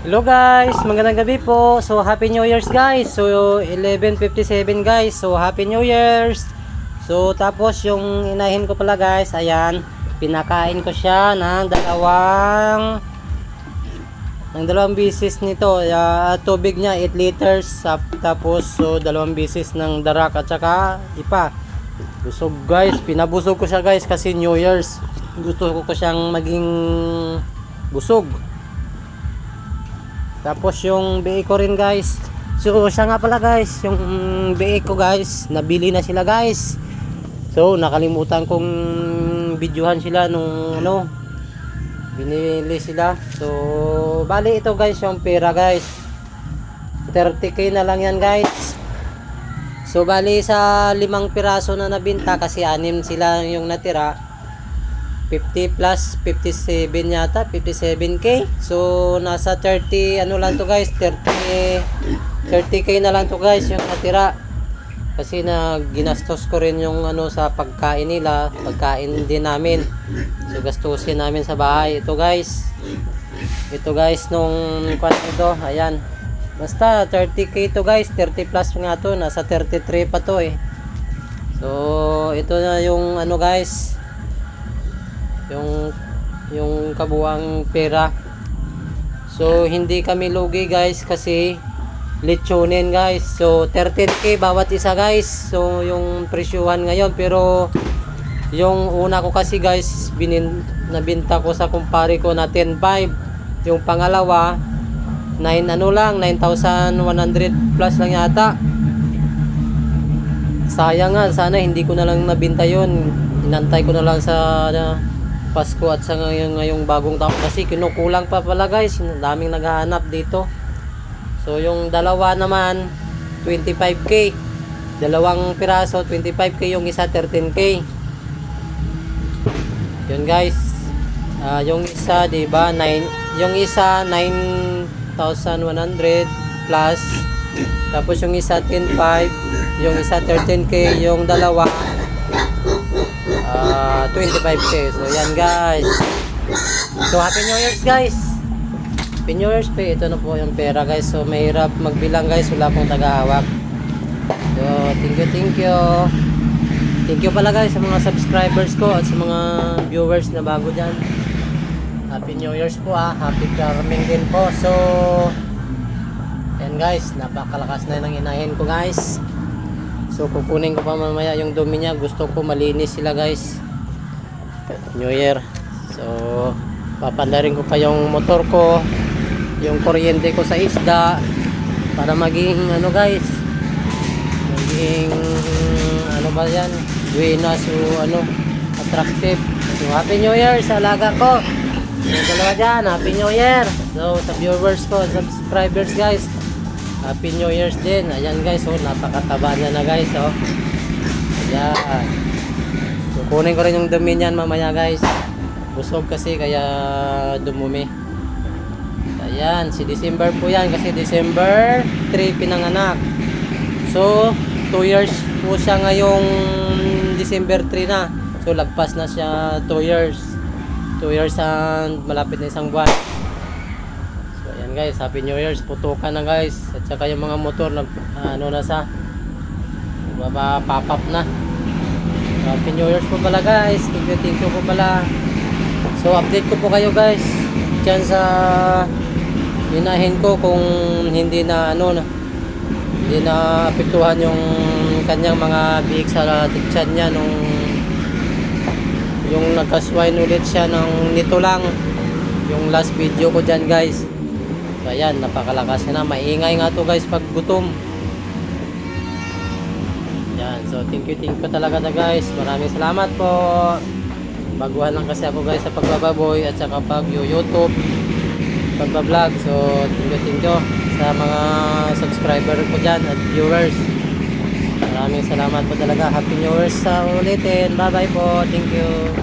Hello guys, magandang gabi po. So Happy New Year's guys. So 11:57 guys. So Happy New Year's. So tapos yung inahin ko pala guys, ayan, pinakain ko siya ng dalawang bisis nito. Tubig niya 8 liters, tapos so dalawang bisis ng darak at saka ipa. Busog guys, pinabusog ko siya guys kasi New Year's. Gusto ko siyang maging busog. Tapos yung BA ko rin guys. So siya nga pala guys, yung BA ko guys, nabili na sila guys. So nakalimutan kong videohan sila nung binili sila. So bali ito guys yung pera guys, 30k na lang yan guys. So bali sa 5 piraso na nabinta, kasi 6 sila yung natira, 50 plus 57 yata, 57k. So nasa 30 ano lang to guys, 30k na lang to guys yung natira, kasi ginastos ko rin yung sa pagkain nila, pagkain din namin. So gastusin namin sa bahay. Ito guys nung ito, ayan, basta 30k to guys, 30 plus nga to, nasa 33 pa to eh. So ito na yung guys, yung kabuang pera. So hindi kami lugi guys kasi lechonin guys. So 13k bawat isa guys. So yung presyuhan ngayon, pero yung una ko kasi guys nabinta ko sa kumpare ko na 10.5. Yung pangalawa 9,100 plus lang yata. Sayang nga, sana hindi ko na lang nabinta yon. Inantay ko na lang sa Pasko at sa ngayong bagong taon, kasi kinukulang pa pala guys, daming naghahanap dito. So yung dalawa naman 25k, dalawang piraso 25k, yung isa 13k. Yun guys, yung isa diba yung isa 9,100 plus, tapos yung isa 10.5, yung isa 13k, yung dalawa 25k. So yan guys. So Happy New Year's guys. Happy New Year's pa. Ito na po yung pera guys. So mahirap magbilang guys, wala pong tagahawak. So thank you. Thank you pala guys sa mga subscribers ko at sa mga viewers na bago dyan. Happy New Year's po Happy Karming din po. So yan guys, napakalakas na ng inahin ko guys. So kukunin ko pa mamaya yung dumi niya. Gusto ko malinis sila guys, New Year. So papandarin ko pa yung motor ko, yung kuryente ko sa isda, para maging guys, maging ba yan, buena, so attractive. So Happy New Year sa alaga ko. Yung dalawa dyan, Happy New Year. So sa viewers ko, subscribers guys, Happy New Year's din. Ayan guys, napakataba niya na guys. Ayan. So kunin ko rin yung dumi niyan mamaya guys. Busog kasi kaya dumumi. Ayan, si December po yan, kasi December 3 pinanganak. So 2 years po siya ngayong December 3 na. So lagpas na siya 2 years. 2 years and malapit na isang buwan. Guys, Happy New Year's. Putukan na guys, at saka yung mga motor na pop up na. Happy New Year's po pala guys. Thank you po pala. So update ko po kayo guys dyan sa inahin ko, kung hindi na hindi na apektuhan yung kanyang mga biik sa tiksyan niya yung nagkaswine ulit siya nito lang yung last video ko dyan guys. So ayan, napakalakas na, maingay nga to guys pag gutom. Yan, so thank you talaga guys. Maraming salamat po. Baguhan lang kasi ako guys sa pagbababoy at saka pag-YouTube, pagbablog. So thank you sa mga subscriber ko dyan at viewers. Maraming salamat po talaga. Happy New Year's sa ulitin. Bye bye po. Thank you.